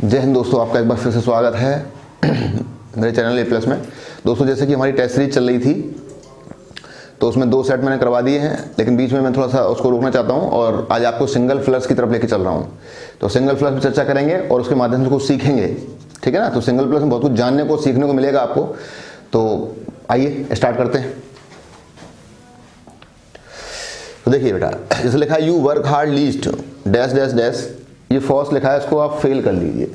जय हिंद दोस्तों, आपका एक बार फिर से स्वागत है मेरे चैनल A+ में। दोस्तों जैसे कि हमारी टेस्ट सीरीज चल रही थी तो उसमें 2 सेट मैंने करवा दिए हैं, लेकिन बीच में मैं थोड़ा सा उसको रोकना चाहता हूं और आज आपको सिंगल फ्लक्स की तरफ लेके चल रहा हूं। तो सिंगल फ्लक्स में चर्चा करेंगे और उसके माध्यम से कुछ सीखेंगे, ठीक है ना। तो सिंगल फ्लक्स में बहुत कुछ जानने को सीखने को मिलेगा आपको। तो आइए स्टार्ट करते हैं। तो देखिए बेटा, जैसे लिखा है you work hard least dash dash dash, ये फॉल्स लिखा है, इसको आप फेल कर लीजिए।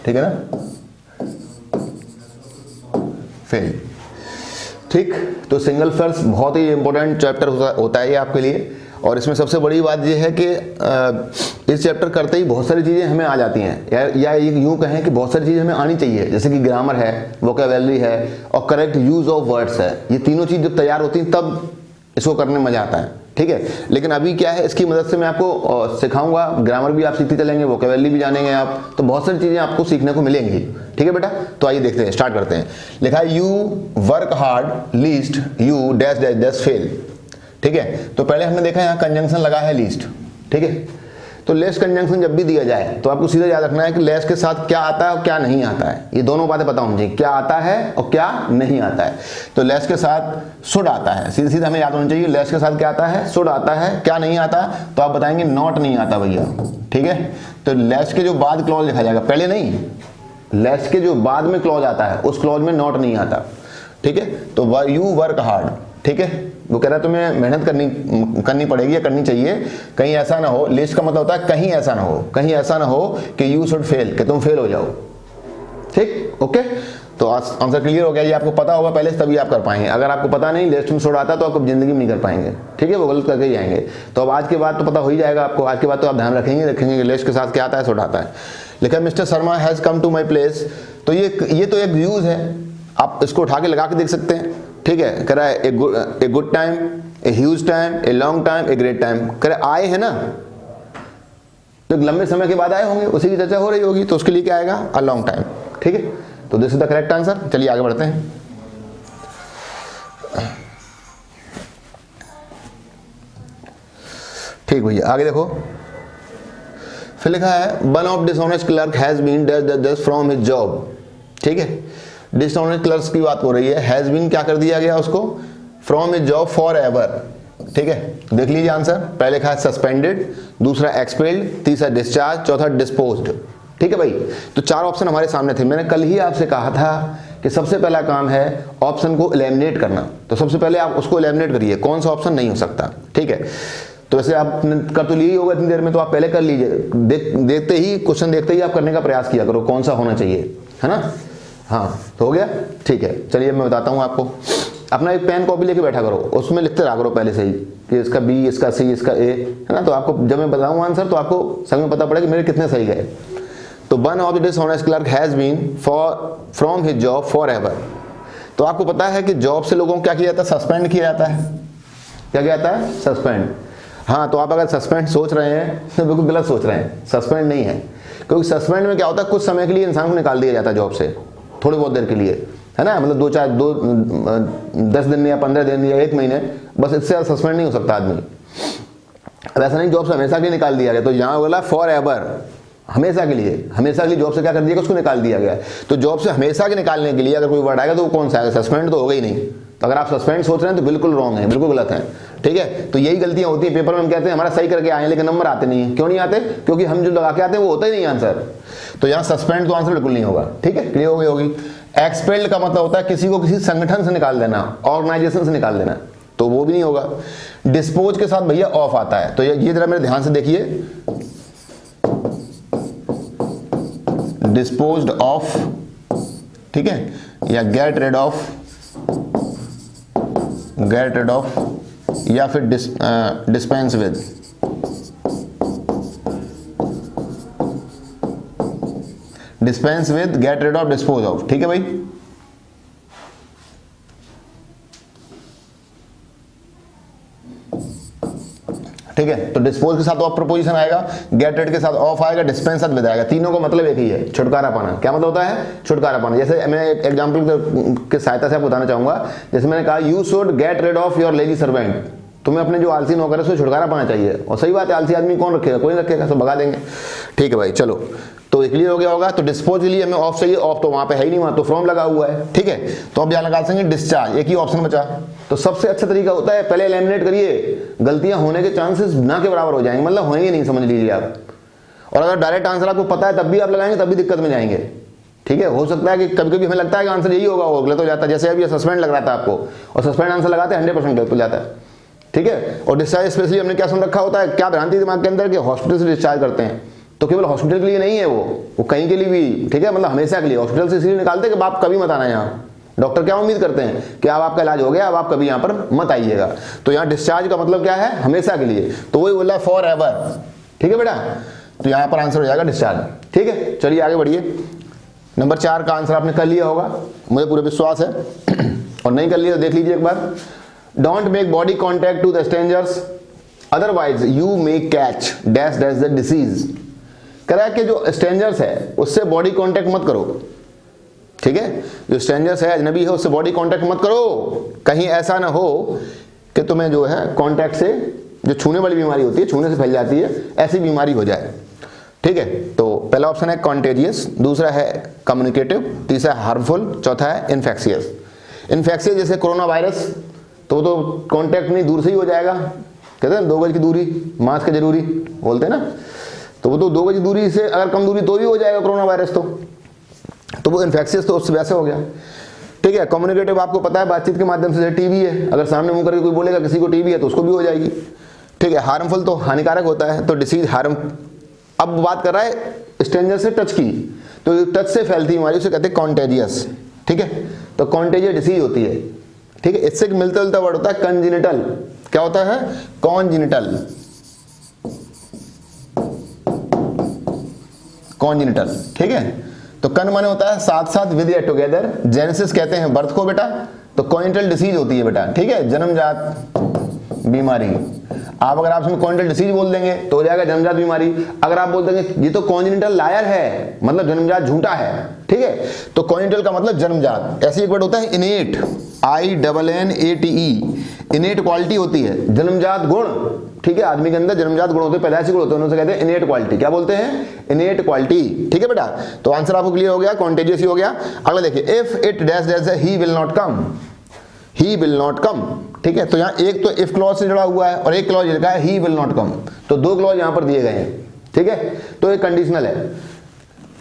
ठीक है ना, फेल। ठीक, तो सिंगल फ्लक्स बहुत ही इंपॉर्टेंट चैप्टर होता है ये आपके लिए। और इसमें सबसे बड़ी बात ये है कि इस चैप्टर करते ही बहुत सारी चीज़ें हमें आ जाती हैं, या यूँ कहें कि बहुत सारी चीज़ें हमें आनी चाहिए, जैसे कि ग्रामर है, वोकैबुलरी है और करेक्ट यूज ऑफ वर्ड्स है। ये तीनों चीज़ जब तैयार होती हैं तब इसको करने में मजा आता है, ठीक है। लेकिन अभी क्या है, इसकी मदद से मैं आपको सिखाऊंगा, ग्रामर भी आप सीखते चलेंगे, वोकैबुलरी भी जानेंगे आप, तो बहुत सारी चीज़ें आपको सीखने को मिलेंगी, ठीक है बेटा। तो आइए देखते हैं, स्टार्ट करते हैं। लिखा है you work hard least you dash dash dash fail, ठीक है। तो पहले हमने देखा यहाँ कंजंक्शन लगा है लीस्ट, ठीक है। तो लेस कंजंक्शन जब भी दिया जाए तो आपको सीधा याद रखना है कि लेस के साथ क्या आता है और क्या नहीं आता है। ये दोनों बातें पता होनी चाहिए, क्या आता है और क्या नहीं आता है। तो लेस के साथ शुड आता है, सीधे सीधे हमें याद होना चाहिए लेस के साथ क्या आता है, शुड आता है। क्या नहीं आता तो आप बताएंगे नॉट नहीं आता भैया, ठीक है। तो लेस के जो बाद क्लॉज लिखा जाएगा, पहले नहीं, लेस के जो बाद में क्लॉज आता है उस क्लॉज में नॉट नहीं आता, ठीक है। तो यू वर्क हार्ड, ठीक है, वो कह रहा है तुम्हें मेहनत करनी पड़ेगी या करनी चाहिए। कहीं ऐसा ना हो, लिस्ट का मतलब होता है कहीं ऐसा ना हो, कहीं ऐसा ना हो कि यू शुड फेल, कि तुम फेल हो जाओ, ठीक, ओके। तो आंसर क्लियर हो गया, ये आपको पता होगा पहले से तभी आप कर पाएंगे। अगर आपको पता नहीं, लिस्ट में शुड आता तो आपको जिंदगी में नहीं कर पाएंगे, ठीक है, वो गलत करके ही आएंगे। तो अब आज के बाद तो पता हो ही जाएगा आपको, आज के बाद तो आप ध्यान रखेंगे कि लिस्ट के साथ क्या आता है, शुड आता है। लिखा mister Sharma has come to my place, तो ये तो एक यूज है, आप इसको उठा के लगा के देख सकते हैं, ठीक है। कह रहा है a good time, a huge time, a long time, a great time. कह रहा आए हैं ना, तो लंबे समय के बाद आए होंगे, उसी की चर्चा हो रही होगी, तो उसके लिए क्या आएगा, अ लॉन्ग टाइम, ठीक है। तो this is the correct answer. चलिए आगे बढ़ते हैं। ठीक भैया, आगे देखो, फिर लिखा है one of dishonest clerk has been dash from his job, ठीक है। डिसऑनेस्ट क्लर्क्स की बात हो रही है, हैज बीन क्या कर दिया गया उसको, from his job for ever, ठीक है। देख लीजिए आंसर, पहले लिखा है सस्पेंडेड, दूसरा एक्सपेल्ड, तीसरा डिस्चार्ज, चौथा डिस्पोज्ड, ठीक है भाई। तो 4 ऑप्शन हमारे सामने थे। मैंने कल ही आपसे कहा था कि सबसे पहला काम है ऑप्शन को एलिमिनेट करना, तो सबसे पहले आप उसको एलिमिनेट करिए, कौन सा ऑप्शन नहीं हो सकता, ठीक है। तो वैसे आपने कर तो लिया ही होगा इतनी देर में, तो आप पहले कर लीजिए, देखते ही क्वेश्चन देखते ही आप करने का प्रयास किया करो कौन सा होना चाहिए, है ना। हाँ, तो हो गया, ठीक है। चलिए मैं बताता हूँ आपको, अपना एक पेन कॉपी लेके बैठा करो, उसमें लिखते रहा करो पहले से ही कि इसका बी, इसका सी, इसका ए, है ना। तो आपको जब मैं बताऊँ आंसर तो आपको समय पता पड़ेगा कि मेरे कितने सही गए। तो one of the dishonest clerk has been from his job forever. तो आपको पता है कि जॉब से लोगों को क्या किया जाता है, सस्पेंड किया जाता है। क्या किया जाता है, सस्पेंड। हाँ, तो आप अगर सस्पेंड सोच रहे हैं तो बिल्कुल गलत सोच रहे हैं, सस्पेंड नहीं है। क्योंकि सस्पेंड में क्या होता है, कुछ समय के लिए इंसान को निकाल दिया जाता है जॉब से, थोड़ी बहुत देर के लिए, है ना। मतलब 10 दिन या 15 दिन या 1 महीने, बस इससे ज़्यादा सस्पेंड नहीं हो सकता आदमी। अब ऐसा नहीं जॉब से हमेशा के लिए निकाल दिया गया, तो यहाँ बोला फॉर एवर, हमेशा के लिए जॉब से क्या कर दिया, उसको निकाल दिया गया। तो जॉब से हमेशा के निकालने के लिए अगर कोई वर्ड आएगा तो वो कौन सा आएगा, सस्पेंड तो होगा ही नहीं। तो अगर आप सस्पेंड सोच रहे हैं तो बिल्कुल रॉन्ग है, बिल्कुल गलत है, ठीक है। तो यही गलतियां होती है पेपर में, हम कहते हैं हमारा सही करके आए लेकिन नंबर आते नहीं है। क्यों नहीं आते, क्योंकि हम जो लगा के आते हैं वो होता ही नहीं आंसर। तो यहाँ सस्पेंड तो आंसर बिल्कुल नहीं होगा, ठीक है, क्लियर हो गई होगी। एक्सपेल्ड का मतलब होता है किसी को किसी संगठन से निकाल देना, ऑर्गेनाइजेशन से निकाल देना, तो वो भी नहीं होगा। डिस्पोज के साथ भैया ऑफ आता है, तो ये जरा मेरे ध्यान से देखिए, डिस्पोज्ड ऑफ, ठीक है, या गेट रेड ऑफ, या फिर dispense with, dispense with, get rid of, dispose of, ठीक है भाई। ठीक है, तो डिस्पोज के साथ ऑफ प्रपोजिशन आएगा, गेट रेड के साथ ऑफ आएगा, डिस्पेंस साथ विद आएगा। तीनों का मतलब एक ही है, छुटकारा पाना। क्या मतलब होता है, छुटकारा पाना। जैसे मैं एक एग्जांपल के सहायता से आपको बताना चाहूंगा, जैसे मैंने कहा you should get rid of your lazy servant, तुम्हें अपने जो आलसी नौकर है उससे छुटकारा पाना चाहिए। और सही बात है, आलसी आदमी कौन रखेगा, कोई नहीं रखेगा, सब भगा देंगे। ठीक है भाई, चलो तो ये क्लियर हो गया होगा। तो डिस्पोज के लिए हमें ऑफ चाहिए, ऑफ तो वहां पे है ही नहीं, वहां तो फ्रॉम लगा हुआ है। ठीक है, तो अब यहाँ लगा सकेंगे डिस्चार्ज, एक ही ऑप्शन बचा। तो सबसे अच्छा तरीका होता है पहले एलिमिनेट करिए, गलतियां होने के चांसेस ना के बराबर हो जाएंगे, मतलब होंगे नहीं, समझ लीजिए आप। और अगर डायरेक्ट आंसर आपको पता है तब भी आप लगाएंगे तब भी दिक्कत में जाएंगे। ठीक है, हो सकता है कि कभी कभी हमें लगता है कि आंसर यही होगा, वो गलत हो जाता है। जैसे अभी सस्पेंड लग रहा था आपको, और सस्पेंड आंसर लगाते हैं 100% गलत हो जाता है। ठीक है, और डिस्चार्ज स्पेशली हमने क्या सुन रखा होता है, क्या भ्रांति दिमाग के अंदर कि हॉस्पिटल से डिस्चार्ज करते हैं, तो केवल हॉस्पिटल के लिए नहीं है वो कहीं के लिए भी। ठीक है, मतलब हमेशा के लिए। हॉस्पिटल से इसलिए निकालते हैं कि आप कभी मत आना यहाँ। डॉक्टर क्या उम्मीद करते हैं कि अब आपका इलाज हो गया, अब आप कभी यहाँ पर मत आइएगा। तो यहाँ डिस्चार्ज का मतलब क्या है, हमेशा के लिए, तो वही बोला फॉर एवर। ठीक है बेटा, तो यहाँ पर आंसर हो जाएगा डिस्चार्ज। ठीक है, चलिए आगे बढ़िए। नंबर 4 का आंसर आपने कर लिया होगा, मुझे पूरा विश्वास है। और नहीं कर लिया तो देख लीजिए एक बार। Don't make body contact to the strangers otherwise you may catch dash dash the disease. कह रहा है कि जो स्ट्रेंजर्स है उससे बॉडी कॉन्टैक्ट मत करो। ठीक है, जो स्ट्रेंजर्स है, अजनबी है, उससे बॉडी कॉन्टैक्ट मत करो, कहीं ऐसा ना हो कि तुम्हें जो है कॉन्टैक्ट से, जो छूने वाली बीमारी होती है, छूने से फैल जाती है, ऐसी बीमारी हो जाए। ठीक है, तो पहला ऑप्शन है कॉन्टेजियस, दूसरा है कम्युनिकेटिव, तीसरा है हार्मफुल, चौथा है इन्फेक्शियस। इन्फेक्शियस जैसे कोरोना वायरस, तो कॉन्टैक्ट नहीं, दूर से ही हो जाएगा। कहते हैं 2 गज की दूरी, मास्क जरूरी बोलते हैं ना, तो वो तो 2 गज दूरी से अगर कम दूरी तो भी हो जाएगा कोरोना वायरस। तो वो इन्फेक्शियस तो उससे वैसे हो गया। ठीक है, कम्युनिकेटिव आपको पता है बातचीत के माध्यम से, टीबी है, अगर सामने मुंह करके कोई बोलेगा किसी को टीबी है तो उसको भी हो जाएगी। ठीक है, हार्मफुल तो हानिकारक होता है, तो डिसीज हार्म। अब बात कर रहा है स्ट्रेंजर से टच की, तो टच से फैलती बीमारी उसे कहते हैं कॉन्टेजियस। ठीक है, तो कॉन्टेजियस डिसीज होती है। ठीक है, इससे मिलता जुलता वर्ड होता है कंजेनिटल। क्या होता है, कॉन्जेनिटल, कॉन्जेनिटल। ठीक है, तो कन माने होता है साथ साथ, विद या टुगेदर। जेनेसिस कहते हैं बर्थ को बेटा, तो कॉन्जेनिटल डिसीज होती है बेटा। ठीक है, जन्मजात बीमारी। आप अगर आप इसमें कॉन्जेनिटल डिसीज बोल देंगे तो हो जाएगा जन्मजात बीमारी। अगर आप बोल देंगे ये तो कॉन्जेनिटल लायर है, मतलब जन्मजात झूठा है। ठीक है, तो कॉन्जेनिटल का मतलब जन्मजात। ऐसे एक वर्ड होता है इनेट, INNATE, इनेट क्वालिटी होती है, जन्मजात गुण। ठीक है, आदमी के अंदर जन्मजात गुण होते हैं, पैदाइशी गुण होते हैं, उन्हें कहते हैं इनेट क्वालिटी। क्या बोलते हैं, इनेट क्वालिटी। ठीक है बेटा, तो आंसर आपको क्लियर हो गया, कॉन्टेजियस ही हो गया। अगला देखिए, if it dash dash he will not come, he will not कम। ठीक है, तो यहाँ एक तो इफ क्लॉज से जुड़ा हुआ है और एक क्लॉज लिखा है ही विल नॉट कम, तो 2 क्लॉज यहाँ पर दिए गए हैं। ठीक है, तो एक कंडीशनल है,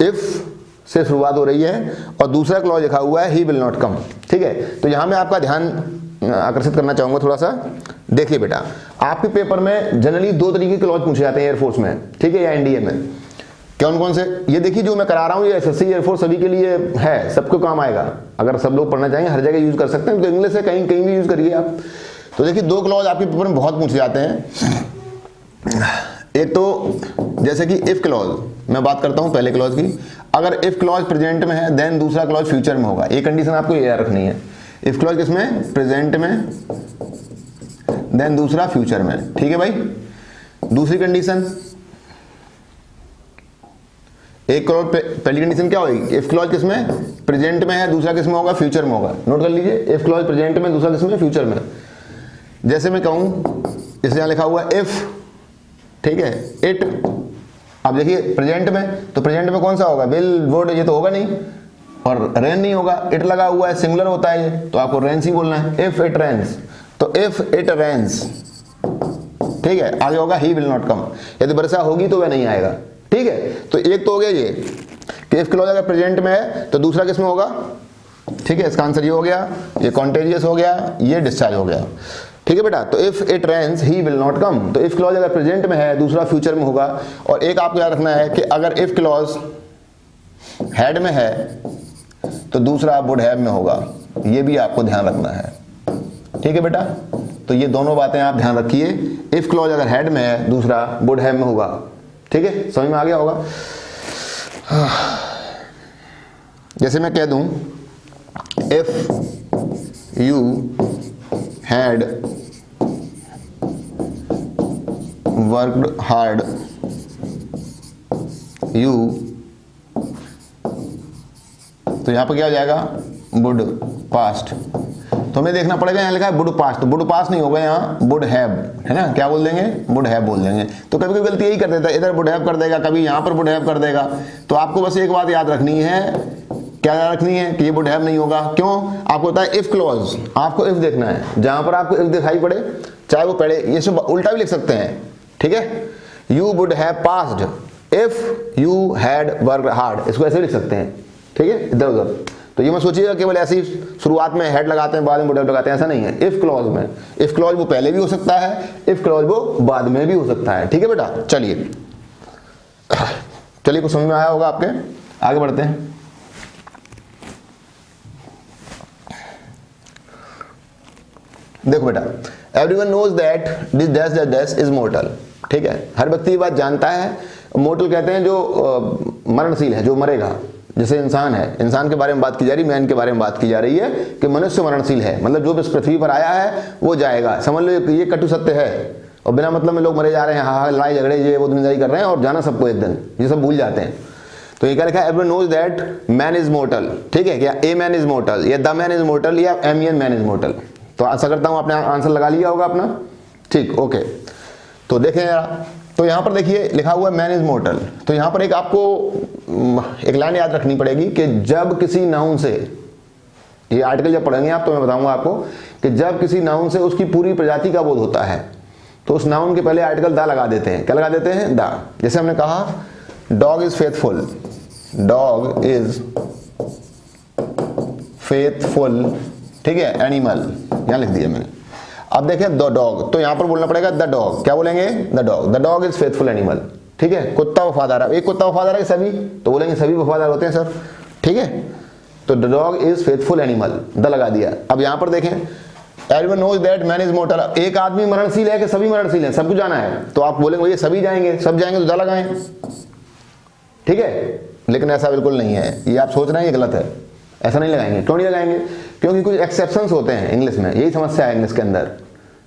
इफ से शुरुआत हो रही है और दूसरा क्लॉज लिखा हुआ है ही विल नॉट कम। ठीक है, तो यहाँ मैं आपका ध्यान आकर्षित करना चाहूंगा थोड़ा सा। देखिए बेटा, आपके पेपर में जनरली 2 तरीके के क्लॉज पूछे जाते हैं एयरफोर्स में। ठीक है, या एनडीए में। कौन कौन से, ये देखिए जो मैं करा रहा हूँ ये एसएससी एयरफोर्स सभी के लिए है, सबको काम आएगा। अगर सब लोग पढ़ना चाहेंगे हर जगह यूज कर सकते हैं, तो इंग्लिश से कहीं कहीं भी यूज करिए आप। तो देखिए 2 क्लॉज आपके पेपर में बहुत पूछे जाते हैं। एक तो जैसे कि इफ क्लॉज, मैं बात करता हूं पहले क्लॉज की। अगर इफ क्लॉज प्रेजेंट में है देन दूसरा क्लॉज फ्यूचर में होगा। एक कंडीशन आपको याद रखनी है, इफ क्लॉज किसमें, प्रेजेंट में, देन दूसरा फ्यूचर में। ठीक है भाई, दूसरी कंडीशन, एक क्लॉज पहली कंडीशन क्या होगी, इफ क्लॉज किसमें, प्रेजेंट में है, दूसरा किसमें होगा, फ्यूचर में होगा। नोट कर लीजिए, इफ क्लॉज प्रेजेंट में, दूसरा किसमें, फ्यूचर में। जैसे मैं कहूं, इसलिए यहां लिखा हुआ है इफ, ठीक है, इट। अब देखिए प्रेजेंट में, तो प्रेजेंट में कौन सा होगा, विल, वुड, ये तो होगा नहीं, और रेन नहीं होगा। इट लगा हुआ है, सिंगुलर होता है ये, तो आपको रेन्स ही बोलना है, इफ इट रेन्स। तो इफ इट रेन्स, ठीक है, आगे होगा ही विल नॉट कम, यदि वर्षा होगी तो वह नहीं आएगा। ठीक है, तो एक तो हो गया ये कि इफ क्लॉज अगर प्रेजेंट में है तो दूसरा किसमें होगा। ठीक है, इसका आंसर ये हो गया, ये कॉन्टेजियस हो गया, ये डिस्चार्ज हो गया। ठीक है बेटा, तो if it rains he will not come, तो इफ क्लॉज अगर प्रेजेंट में है, दूसरा फ्यूचर में होगा। और एक आपको याद रखना है कि अगर इफ क्लॉज हैड में है तो दूसरा वुड हैव में होगा, ये भी आपको ध्यान रखना है। ठीक है बेटा, तो ये दोनों बातें आप ध्यान रखिए, इफ क्लॉज अगर हैड में है, दूसरा वुड हैव में होगा। ठीक है, समझ में आ गया होगा। जैसे मैं कह दूं, if you had worked hard you, तो यहां पर क्या हो जाएगा, वुड पास्ट। तो हमें देखना पड़ेगा, यहाँ लिखा है वुड पास, तो वुड पास नहीं होगा, यहाँ वुड हैव, है ना, क्या बोल देंगे, वुड हैव बोल देंगे। तो कभी कभी गलती यही कर देता है, इधर वुड हैव कर देगा, कभी यहाँ पर वुड हैव कर देगा। तो आपको बस एक बात याद रखनी है, क्या याद रखनी है कि ये वुड हैव नहीं होगा। क्यों? आपको होता है इफ क्लॉज, आपको इफ देखना है, जहां पर आपको इफ दिखाई पड़े, चाहे वो पढ़े, ये सब उल्टा भी लिख सकते हैं, ठीक है। You would have passed if you had work hard, इसको ऐसे लिख सकते हैं, ठीक है, इधर उधर। तो ये मत सोचिएगा केवल ऐसे ही शुरुआत में हेड लगाते हैं बाद में वुड हैव लगाते हैं, ऐसा नहीं है। इफ क्लॉज में, इफ क्लॉज वो पहले भी हो सकता है, इफ क्लॉज वो बाद में भी हो सकता है, ठीक है बेटा। चलिए कुछ समझ में आया होगा आपके, आगे बढ़ते हैं। देखो बेटा, everyone knows that this dash dash dash is mortal, ठीक है, हर व्यक्ति ये बात जानता है। मोर्टल कहते हैं जो मरणशील है, जो मरेगा। जैसे इंसान है, इंसान के बारे में बात की जा रही, मैन के बारे में बात की जा रही है कि मनुष्य मरणशील है, मतलब जो इस पृथ्वी पर आया है वो जाएगा। समझ लो ये कटु सत्य है, और बिना मतलब में लोग मरे जा रहे हैं, हाँ लड़ाई झगड़े ये वो दुनियादारी कर रहे हैं, और जाना सबको एक दिन, ये सब भूल जाते हैं। तो ये क्या लिखा है, everyone knows that man is mortal, ठीक है, क्या ए मैन इज मोर्टल या द मैन इज मोर्टल या एम मैन इज मोर्टल। तो आशा करता हूं आपने आंसर लगा लिया होगा अपना, ठीक, ओके। तो देखें यार, तो यहां पर देखिए लिखा हुआ है मैन इज मोर्टल। तो यहां पर एक आपको एक लाइन याद रखनी पड़ेगी कि जब किसी नाउन से, ये आर्टिकल जब पढ़ेंगे आप तो मैं बताऊंगा आपको कि जब किसी नाउन से उसकी पूरी प्रजाति का बोध होता है तो उस नाउन के पहले आर्टिकल दा लगा देते हैं। क्या लगा देते हैं? दा। जैसे हमने कहा dog is faithful, dog is faithful, ठीक है, एनिमल यहां लिख दिया मैंने। अब देखें द डॉग, तो यहां पर बोलना पड़ेगा द डॉग। क्या बोलेंगे? The dog. The dog is faithful animal, ठीक है। कुत्ता वफादार है, एक कुत्ता वफादार है सभी, तो बोलेंगे सभी वफादार होते हैं सर, ठीक है। तो the dog is faithful animal, the लगा दिया। अब यहां पर देखें everyone knows that man is mortal, एक आदमी मरणशील है कि सभी मरणशील हैं, सबको जाना है, तो आप बोलेंगे ये सभी जाएंगे, सब जाएंगे तो द लगाएं, ठीक है। लेकिन ऐसा बिल्कुल नहीं है, ये आप सोच रहे हैं ये गलत है, ऐसा नहीं लगाएंगे। क्यों नहीं लगाएंगे? क्योंकि कुछ एक्सेप्शंस होते हैं इंग्लिश में, यही समस्या है इंग्लिश के अंदर,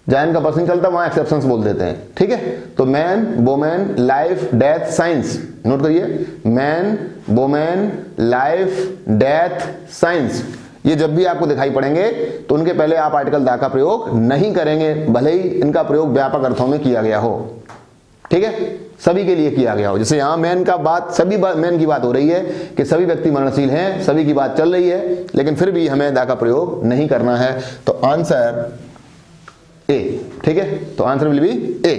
जहां इनका बस नहीं चलता वहां एक्सेप्शंस बोल देते हैं, ठीक है। तो man, woman, life, death, science, note करिए, man, woman, life, death, science, ये जब भी आपको दिखाई पड़ेंगे तो उनके पहले आप आर्टिकल दा का प्रयोग नहीं करेंगे, भले ही इनका प्रयोग व्यापक अर्थों में किया गया हो, ठीक है, सभी के लिए किया गया हो। जैसे यहां मैन का बात, सभी मैन की बात हो रही है कि सभी व्यक्ति मरणशील हैं, सभी की बात चल रही है, लेकिन फिर भी हमें दा का प्रयोग नहीं करना है। तो आंसर ए, ठीक है, तो answer will be A.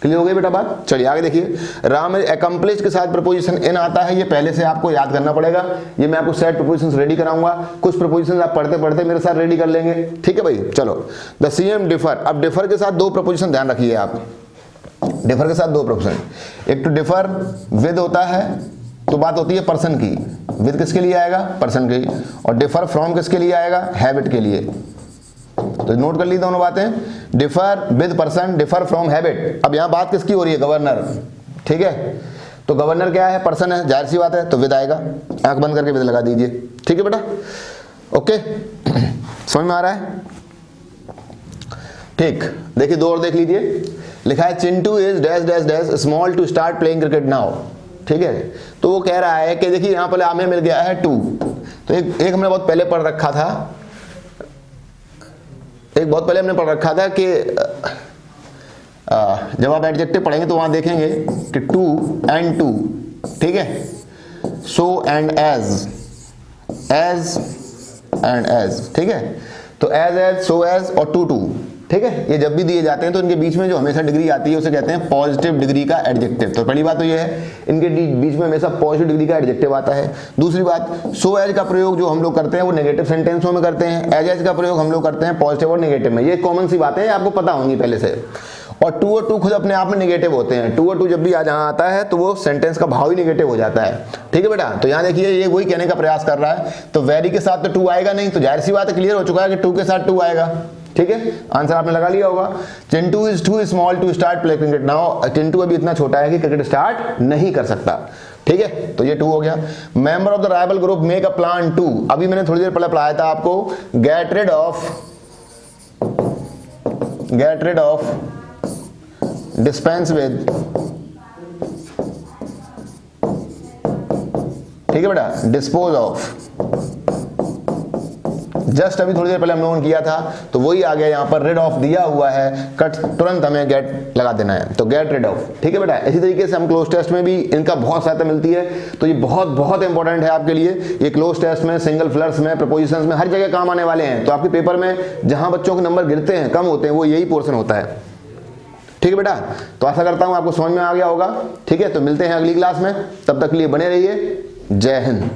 Clear हो गई बेटा बात? चलिए आगे देखिए, राम अकम्प्लिश के साथ प्रपोजिशन इन आता है, ये पहले से आपको याद करना पड़ेगा। ये मैं आपको सेट प्रपोजिशंस रेडी कराऊंगा, कुछ प्रपोजिशंस आप पढ़ते पढ़ते मेरे साथ रेडी कर लेंगे, ठीक है भाई। चलो, द सीएम डिफर, अब डिफर के साथ दो प्रपोजिशन ध्यान रखिए आप, डिफर के साथ दो प्रपोजिशन, एक तो डिफर विद होता है, तो बात होती है पर्सन की, विद किसके लिए आएगा? पर्सन की, और डिफर फ्रॉम किसके लिए आएगा? हैबिट के लिए। तो नोट कर ली दोनों बातें, differ with person, differ from habit. अब यहां बात किसकी हो रही है? गवर्नर, ठीक है। तो गवर्नर क्या है? पर्सन है, जाहिर सी बात है, तो विद आएगा, आंख बंद करके विद लगा दीजिए, ठीक है बेटा, ओके। समझ में आ रहा है? ठीक, देखिए दो और देख लीजिए, लिखा है Chintu is dash dash dash small to start playing cricket now, ठीक है। तो वो कह रहा है कि देखिए यहां पर हमें मिल गया है टू, तो एक हमने बहुत पहले पढ़ रखा था, एक बहुत पहले हमने पढ़ रखा था कि जब आप एडजेक्टिव पढ़ेंगे तो वहां देखेंगे कि टू एंड टू, ठीक है, so and as, as and as, ठीक है। तो एज एज, सो एज और टू टू, ठीक है, ये जब भी दिए जाते हैं तो इनके बीच में जो हमेशा डिग्री आती है उसे कहते हैं पॉजिटिव डिग्री का एडजेक्टिव। तो पहली बात तो ये है, इनके बीच में हमेशा पॉजिटिव डिग्री का एडजेक्टिव आता है। दूसरी बात, सो एज का प्रयोग जो हम लोग करते हैं वो नेगेटिव सेंटेंसों में करते हैं, एज एज का प्रयोग हम लोग करते हैं पॉजिटिव और नेगेटिव में। ये कॉमन सी बातें आपको पता होंगी पहले से। और टू खुद अपने आप में नेगेटिव होते हैं, टू जब भी जहां आता है तो वो सेंटेंस का भाव ही नेगेटिव हो जाता है, ठीक है बेटा। तो यहाँ देखिए ये वही कहने का प्रयास कर रहा है, तो वेरी के साथ तो टू आएगा नहीं, तो जाहिर सी बात है, क्लियर हो चुका है कि टू के साथ टू आएगा, ठीक है। आंसर आपने लगा लिया होगा। Chintu is too small to start play cricket now, Chintu अभी इतना छोटा है कि क्रिकेट स्टार्ट नहीं कर सकता, ठीक है, तो ये टू हो गया। Member of the rival group make a plan to, अभी मैंने थोड़ी देर पहले पढ़ाया था आपको, get rid of dispense with, ठीक है बेटा, डिस्पोज ऑफ, जस्ट अभी थोड़ी देर पहले हम लोगों ने किया था, तो वही आ गया यहाँ पर, rid ऑफ दिया हुआ है, कट तुरंत हमें गेट लगा देना है, तो गेट rid ऑफ। ठीक है बेटा, इसी तरीके से हम क्लोज टेस्ट में भी इनका बहुत सहायता मिलती है, तो ये बहुत बहुत इंपॉर्टेंट है आपके लिए। ये क्लोज टेस्ट में, सिंगल फ्लर्स में, प्रपोजिशंस में, हर जगह काम आने वाले हैं। तो आपके पेपर में जहां बच्चों के नंबर गिरते हैं, कम होते हैं, वो यही पोर्शन होता है। ठीक है बेटा, तो आशा करता हूं आपको समझ में आ गया होगा। ठीक है, तो मिलते हैं अगली क्लास में, तब तक के लिए बने रहिए। जय हिंद।